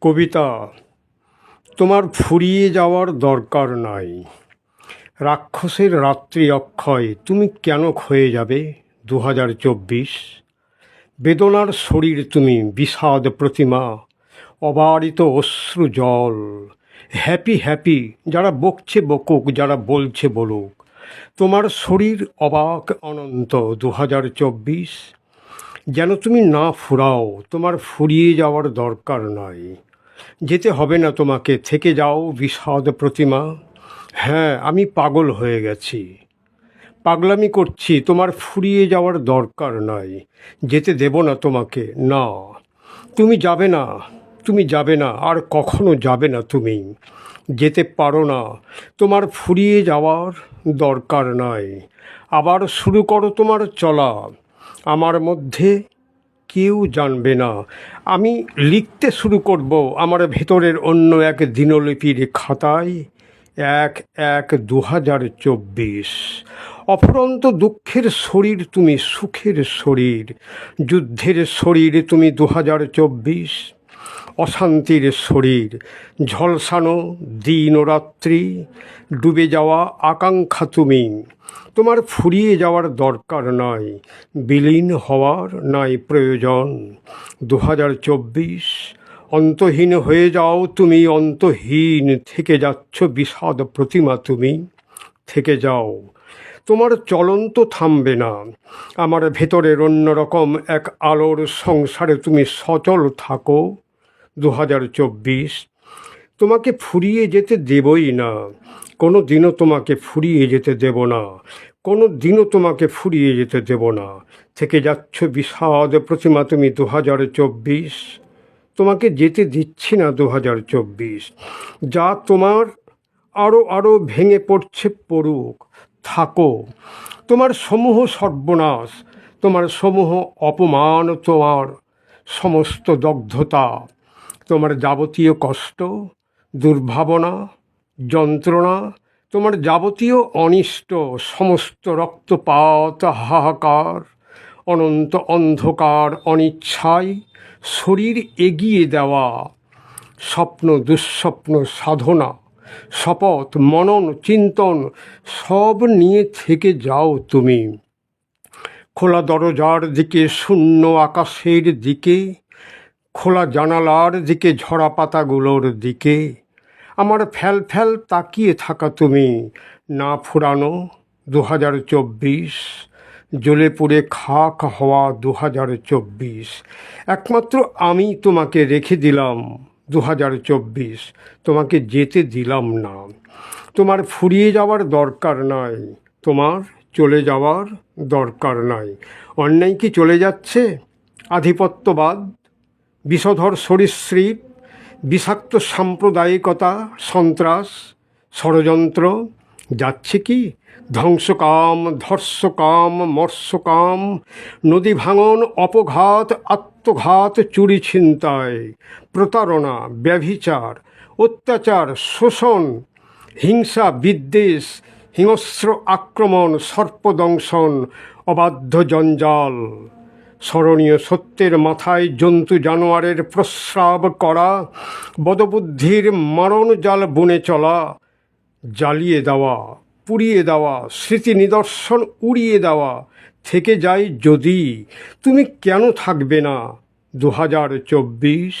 কবিতা। তোমার ফুরিয়ে যাওয়ার দরকার নাই। রাক্ষসের রাত্রি অক্ষয় তুমি কেন ক্ষয়ে যাবে 2024। বেদনার শরীর তুমি বিষাদ প্রতিমা, অবারিত অশ্রু জল। হ্যাপি হ্যাপি যারা বকছে বকুক, যারা বলছে বলুক, তোমার শরীর অবাক অনন্ত 2024। যেন তুমি না ফুরাও, তোমার ফুরিয়ে যাওয়ার দরকার নাই। যেতে হবে না তোমাকে, থেকে যাও বিষাদ প্রতিমা। হ্যাঁ, আমি পাগল হয়ে গেছি, পাগলামি করছি, তোমার ফুরিয়ে যাওয়ার দরকার নাই। যেতে দেব না তোমাকে, না। তুমি যাবে না, তুমি যাবে না, আর কখনো যাবে না তুমি। যেতে পারো না, তোমার ফুরিয়ে যাওয়ার দরকার নাই। আবার শুরু করো তোমার চলা, আমার মধ্যে কেউ জানবে না। আমি লিখতে শুরু করব আমার ভেতরের অন্য এক দিনলিপির খাতায়। 1/1/2024। অফুরন্ত দুঃখের শরীর তুমি, সুখের শরীর, যুদ্ধের শরীর তুমি 2024। অশান্তির শরীর, ঝলসানো দিন ও রাত্রি, ডুবে যাওয়া আকাঙ্ক্ষা তুমি। তোমার ফুরিয়ে যাওয়ার দরকার নাই, বিলীন হওয়ার নাই প্রয়োজন 2024। অন্তহীন হয়ে যাও তুমি, অন্তহীন থেকে যাচ্ছ বিষাদ প্রতিমা তুমি। থেকে যাও, তোমার চলন্ত থামবে না। আমার ভেতরের অন্যরকম এক আলোর সংসারে তুমি সচল থাকো 2024। তোমাকে ফুরিয়ে যেতে দেবই না, কোনো দিনও তোমাকে ফুরিয়ে যেতে দেব না, কোনো দিনও তোমাকে ফুরিয়ে যেতে দেব না। থেকে যাচ্ছ বিষাদ প্রতিমা তুমি 2024। তোমাকে যেতে দিচ্ছি না 2024। যা তোমার আরও ভেঙে পড়ছে পড়ুক, থাকো। তোমার সমূহ সর্বনাশ, তোমার সমূহ অপমান, তোমার সমস্ত দগ্ধতা, তোমার যাবতীয় কষ্ট, দুর্ভাবনা, যন্ত্রণা, তোমার যাবতীয় অনিষ্ট, সমস্ত রক্তপাত, হাহাকার, অনন্ত অন্ধকার, অনিচ্ছায় শরীর এগিয়ে দেওয়া, স্বপ্ন দুঃস্বপ্ন, সাধনা, শপথ, মনন, চিন্তন, সব নিয়ে থেকে যাও তুমি। খোলা দরজার দিকে, শূন্য আকাশের দিকে, খোলা জানালার দিকে, ঝরা পাতাগুলোর দিকে, আমার ফ্যাল ফ্যাল তাকিয়ে থাকা তুমি। না ফুরানো 2024, জ্বলে পুড়ে খাক হওয়া 2024। একমাত্র আমি তোমাকে রেখে দিলাম 2024, তোমাকে যেতে দিলাম না। তোমার ফুরিয়ে যাওয়ার দরকার নাই, তোমার চলে যাওয়ার দরকার নাই। অন্যায় কি চলে যাচ্ছে? আধিপত্যবাদ, বিষধর সরীসৃপ, বিষাক্ত সাম্প্রদায়িকতা, সন্ত্রাস, ষড়যন্ত্র যাচ্ছে কি? ধ্বংসকাম, ধর্ষকাম, মৎস্যকাম, নদী ভাঙন, অপঘাত, আত্মঘাত, চুরি ছিনতাই, প্রতারণা, ব্যভিচার, অত্যাচার, শোষণ, হিংসা, বিদ্বেষ, হিংস্র আক্রমণ, সর্পদংশন, অবাধ্য জঞ্জাল, স্মরণীয় সত্যের মাথায় জন্তু জানোয়ারের প্রস্রাব করা, বদবুদ্ধির মারণ জাল বুনে চলা, জ্বালিয়ে দেওয়া, পুড়িয়ে দেওয়া, স্মৃতি নিদর্শন উড়িয়ে দেওয়া। থেকে যাই যদি, তুমি কেন থাকবে না 2024?